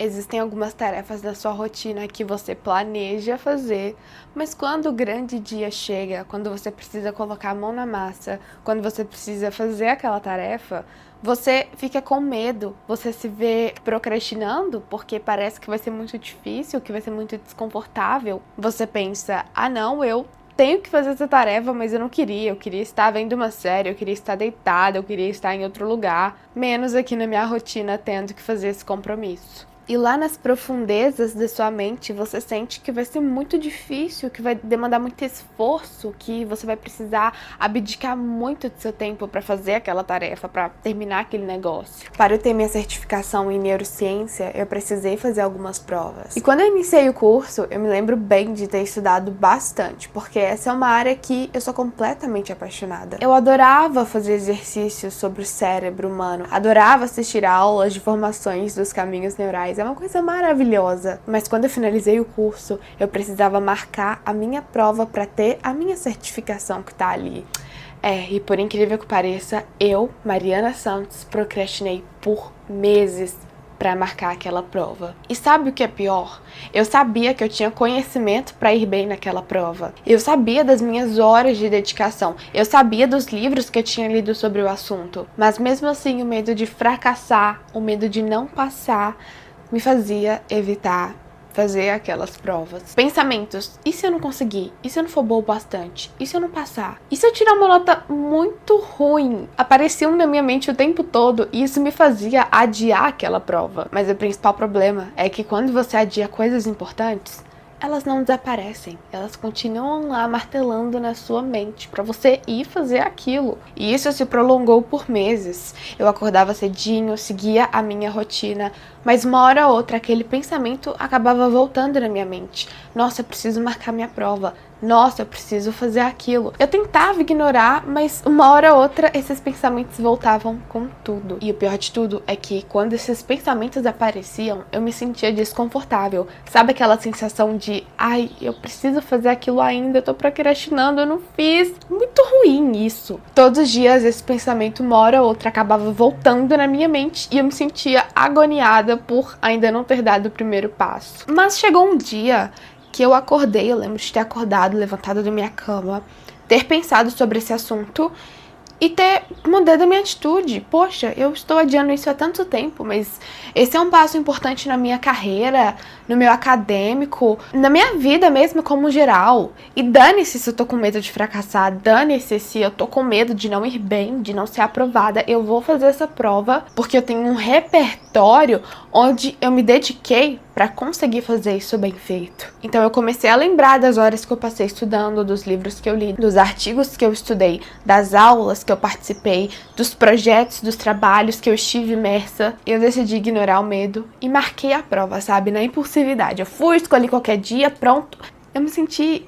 Existem algumas tarefas da sua rotina que você planeja fazer, mas quando o grande dia chega, quando você precisa colocar a mão na massa, quando você precisa fazer aquela tarefa, você fica com medo, você se vê procrastinando porque parece que vai ser muito difícil, que vai ser muito desconfortável. Você pensa, ah não, eu tenho que fazer essa tarefa, mas eu queria estar vendo uma série, eu queria estar deitada, eu queria estar em outro lugar, menos aqui na minha rotina tendo que fazer esse compromisso. E lá nas profundezas da sua mente, você sente que vai ser muito difícil, que vai demandar muito esforço, que você vai precisar abdicar muito do seu tempo para fazer aquela tarefa, para terminar aquele negócio. Para eu ter minha certificação em neurociência, eu precisei fazer algumas provas. E quando eu iniciei o curso, eu me lembro bem de ter estudado bastante, porque essa é uma área que eu sou completamente apaixonada. Eu adorava fazer exercícios sobre o cérebro humano, adorava assistir aulas de formações dos caminhos neurais. É uma coisa maravilhosa. Mas quando eu finalizei o curso, eu precisava marcar a minha prova para ter a minha certificação que tá ali. E por incrível que pareça, eu, Mariana Santos, procrastinei por meses para marcar aquela prova. E sabe o que é pior? Eu sabia que eu tinha conhecimento para ir bem naquela prova. Eu sabia das minhas horas de dedicação. Eu sabia dos livros que eu tinha lido sobre o assunto. Mas mesmo assim, o medo de fracassar, o medo de não passar, me fazia evitar fazer aquelas provas. Pensamentos, e se eu não conseguir? E se eu não for boa o bastante? E se eu não passar? E se eu tirar uma nota muito ruim? Apareciam na minha mente o tempo todo e isso me fazia adiar aquela prova. Mas o principal problema é que quando você adia coisas importantes, elas não desaparecem, elas continuam lá martelando na sua mente para você ir fazer aquilo. E isso se prolongou por meses. Eu acordava cedinho, seguia a minha rotina, mas uma hora ou outra aquele pensamento acabava voltando na minha mente. Nossa, eu preciso marcar minha prova. Nossa, eu preciso fazer aquilo. Eu tentava ignorar, mas uma hora ou outra esses pensamentos voltavam com tudo. E o pior de tudo é que quando esses pensamentos apareciam, eu me sentia desconfortável. Sabe aquela sensação de, ai, eu preciso fazer aquilo ainda, eu tô procrastinando, eu não fiz. Muito ruim isso. Todos os dias esse pensamento, uma hora ou outra, acabava voltando na minha mente e eu me sentia agoniada por ainda não ter dado o primeiro passo. Mas chegou um dia que eu acordei, eu lembro de ter acordado, levantado da minha cama, ter pensado sobre esse assunto e ter mudado a minha atitude. Poxa, eu estou adiando isso há tanto tempo, mas esse é um passo importante na minha carreira, no meu acadêmico, na minha vida mesmo como geral. E dane-se se eu tô com medo de fracassar, dane-se se eu tô com medo de não ir bem, de não ser aprovada. Eu vou fazer essa prova porque eu tenho um repertório onde eu me dediquei para conseguir fazer isso bem feito. Então eu comecei a lembrar das horas que eu passei estudando, dos livros que eu li, dos artigos que eu estudei, das aulas que eu participei, dos projetos, dos trabalhos que eu estive imersa. Eu decidi ignorar o medo e marquei a prova, sabe? Na impulsividade. Eu fui, escolhi qualquer dia, pronto. Eu me senti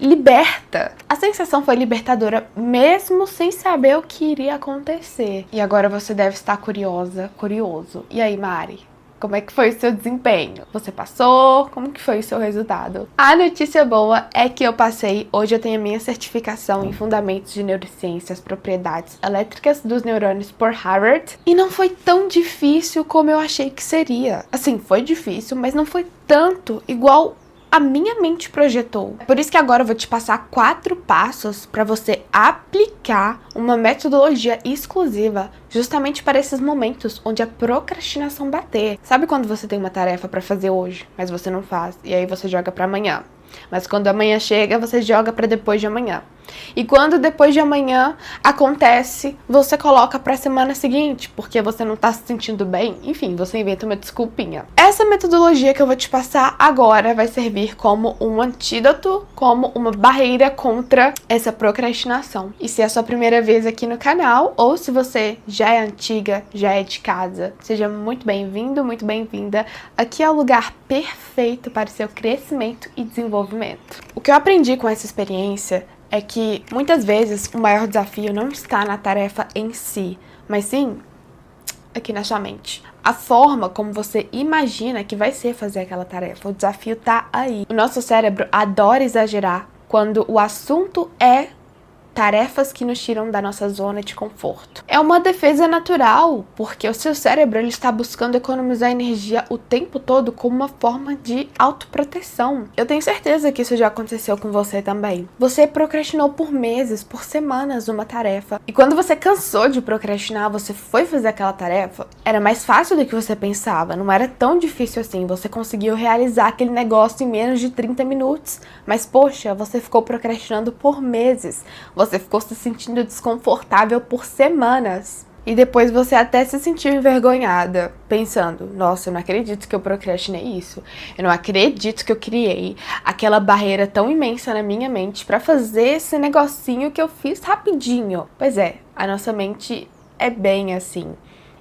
liberta. A sensação foi libertadora, mesmo sem saber o que iria acontecer. E agora você deve estar curioso. E aí, Mari? Como é que foi o seu desempenho? Você passou? Como que foi o seu resultado? A notícia boa é que eu passei. Hoje eu tenho a minha certificação em Fundamentos de Neurociências, Propriedades Elétricas dos Neurônios por Harvard. E não foi tão difícil como eu achei que seria. Assim, foi difícil, mas não foi tanto igual a minha mente projetou. Por isso que agora eu vou te passar 4 passos para você aplicar uma metodologia exclusiva justamente para esses momentos onde a procrastinação bater. Sabe quando você tem uma tarefa para fazer hoje, mas você não faz, e aí você joga para amanhã? Mas quando amanhã chega, você joga para depois de amanhã. E quando depois de amanhã acontece, você coloca para a semana seguinte, porque você não tá se sentindo bem. Enfim, você inventa uma desculpinha. Essa metodologia que eu vou te passar agora vai servir como um antídoto, como uma barreira contra essa procrastinação. E se é a sua primeira vez aqui no canal, ou se você já é antiga, já é de casa, seja muito bem-vindo, muito bem-vinda. Aqui é o lugar perfeito para o seu crescimento e desenvolvimento. O que eu aprendi com essa experiência é que, muitas vezes, o maior desafio não está na tarefa em si, mas sim aqui na sua mente. A forma como você imagina que vai ser fazer aquela tarefa. O desafio tá aí. O nosso cérebro adora exagerar quando o assunto é tarefas que nos tiram da nossa zona de conforto. É uma defesa natural, porque o seu cérebro ele está buscando economizar energia o tempo todo como uma forma de autoproteção. Eu tenho certeza que isso já aconteceu com você também. Você procrastinou por meses, por semanas uma tarefa, e quando você cansou de procrastinar, você foi fazer aquela tarefa, era mais fácil do que você pensava, não era tão difícil assim, você conseguiu realizar aquele negócio em menos de 30 minutos, mas poxa, você ficou procrastinando por meses. Você ficou se sentindo desconfortável por semanas. E depois você até se sentiu envergonhada, pensando, nossa, eu não acredito que eu procrastinei isso. Eu não acredito que eu criei aquela barreira tão imensa na minha mente pra fazer esse negocinho que eu fiz rapidinho. Pois é, a nossa mente é bem assim.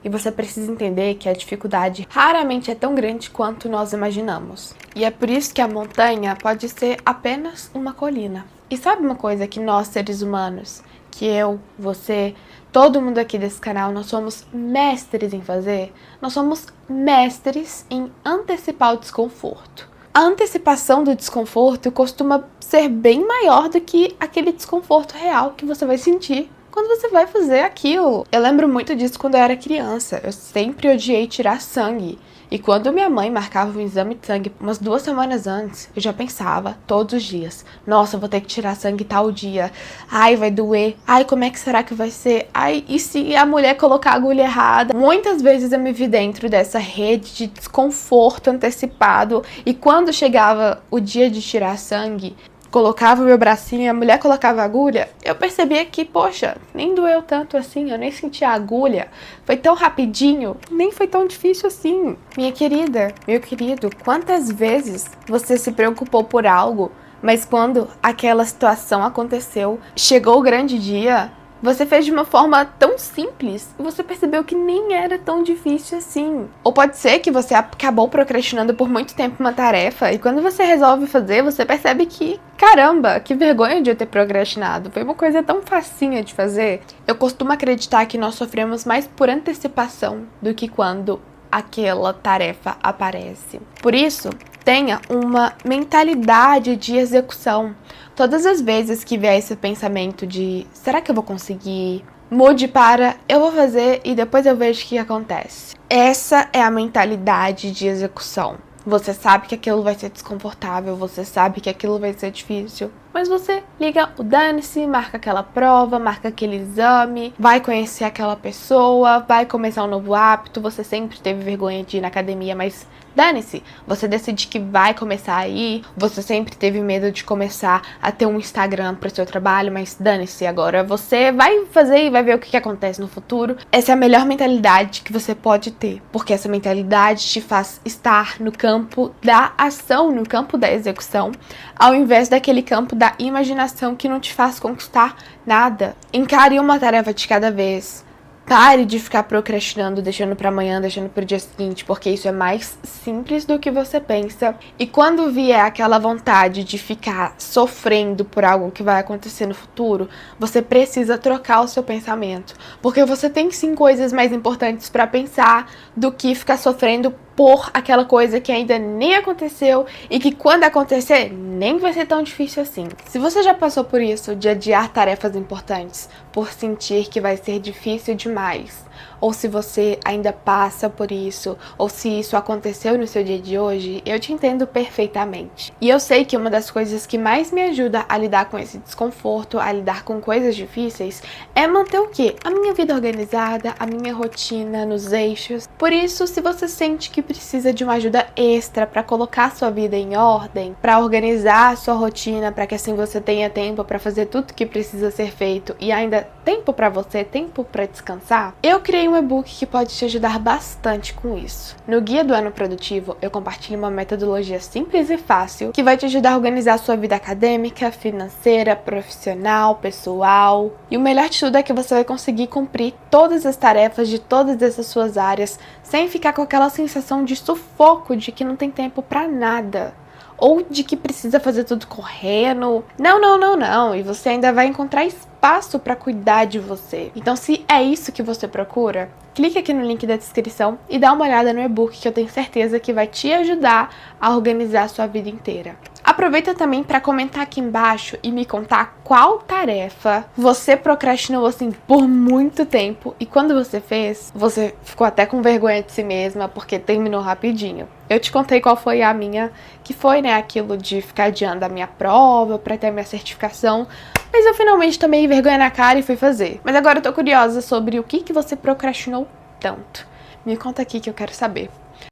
E você precisa entender que a dificuldade raramente é tão grande quanto nós imaginamos. E é por isso que a montanha pode ser apenas uma colina. E sabe uma coisa que nós, seres humanos, que eu, você, todo mundo aqui desse canal, nós somos mestres em fazer? Nós somos mestres em antecipar o desconforto. A antecipação do desconforto costuma ser bem maior do que aquele desconforto real que você vai sentir quando você vai fazer aquilo. Eu lembro muito disso quando eu era criança. Eu sempre odiei tirar sangue. E quando minha mãe marcava um exame de sangue umas 2 semanas antes, eu já pensava todos os dias, nossa, eu vou ter que tirar sangue tal dia. Ai, vai doer. Ai, como é que será que vai ser? Ai, e se a mulher colocar a agulha errada? Muitas vezes eu me vi dentro dessa rede de desconforto antecipado. E quando chegava o dia de tirar sangue, colocava o meu bracinho e a mulher colocava a agulha, eu percebia que, poxa, nem doeu tanto assim, eu nem senti a agulha, foi tão rapidinho, nem foi tão difícil assim. Minha querida, meu querido, quantas vezes você se preocupou por algo, mas quando aquela situação aconteceu, chegou o grande dia, você fez de uma forma tão simples e você percebeu que nem era tão difícil assim. Ou pode ser que você acabou procrastinando por muito tempo uma tarefa e quando você resolve fazer, você percebe que, caramba, que vergonha de eu ter procrastinado. Foi uma coisa tão facinha de fazer. Eu costumo acreditar que nós sofremos mais por antecipação do que quando aquela tarefa aparece. Por isso, tenha uma mentalidade de execução. Todas as vezes que vier esse pensamento de será que eu vou conseguir? Mude para eu vou fazer e depois eu vejo o que acontece. Essa é a mentalidade de execução. Você sabe que aquilo vai ser desconfortável, você sabe que aquilo vai ser difícil, mas você liga o dane-se, marca aquela prova, marca aquele exame, vai conhecer aquela pessoa, vai começar um novo hábito. Você sempre teve vergonha de ir na academia, mas dane-se, você decide que vai começar a ir. Você sempre teve medo de começar a ter um Instagram para o seu trabalho, mas dane-se, agora você vai fazer e vai ver o que acontece no futuro. Essa é a melhor mentalidade que você pode ter, porque essa mentalidade te faz estar no campo da ação, no campo da execução, ao invés daquele campo da imaginação que não te faz conquistar nada. Encare uma tarefa de cada vez. Pare de ficar procrastinando, deixando para amanhã, deixando para o dia seguinte, porque isso é mais simples do que você pensa. E quando vier aquela vontade de ficar sofrendo por algo que vai acontecer no futuro, você precisa trocar o seu pensamento, porque você tem sim coisas mais importantes para pensar do que ficar sofrendo por aquela coisa que ainda nem aconteceu e que quando acontecer nem vai ser tão difícil assim. Se você já passou por isso, de adiar tarefas importantes por sentir que vai ser difícil demais, ou se você ainda passa por isso, ou se isso aconteceu no seu dia de hoje, eu te entendo perfeitamente. E eu sei que uma das coisas que mais me ajuda a lidar com esse desconforto, a lidar com coisas difíceis, é manter o quê? A minha vida organizada, a minha rotina nos eixos. Por isso, se você sente que precisa de uma ajuda extra para colocar a sua vida em ordem, para organizar a sua rotina, para que assim você tenha tempo para fazer tudo que precisa ser feito e ainda tempo para você, tempo para descansar, eu criei um e-book que pode te ajudar bastante com isso. No Guia do Ano Produtivo, eu compartilho uma metodologia simples e fácil que vai te ajudar a organizar a sua vida acadêmica, financeira, profissional, pessoal. E o melhor de tudo é que você vai conseguir cumprir todas as tarefas de todas essas suas áreas sem ficar com aquela sensação de sufoco, de que não tem tempo para nada. Ou de que precisa fazer tudo correndo. Não. E você ainda vai encontrar espaço para cuidar de você. Então, se é isso que você procura, clique aqui no link da descrição e dá uma olhada no e-book que eu tenho certeza que vai te ajudar a organizar a sua vida inteira. Aproveita também para comentar aqui embaixo e me contar qual tarefa você procrastinou assim por muito tempo e quando você fez, você ficou até com vergonha de si mesma porque terminou rapidinho. Eu te contei qual foi a minha, que foi, né, aquilo de ficar adiando a minha prova para ter a minha certificação, mas eu finalmente tomei vergonha na cara e fui fazer. Mas agora eu tô curiosa sobre o que você procrastinou tanto. Me conta aqui que eu quero saber.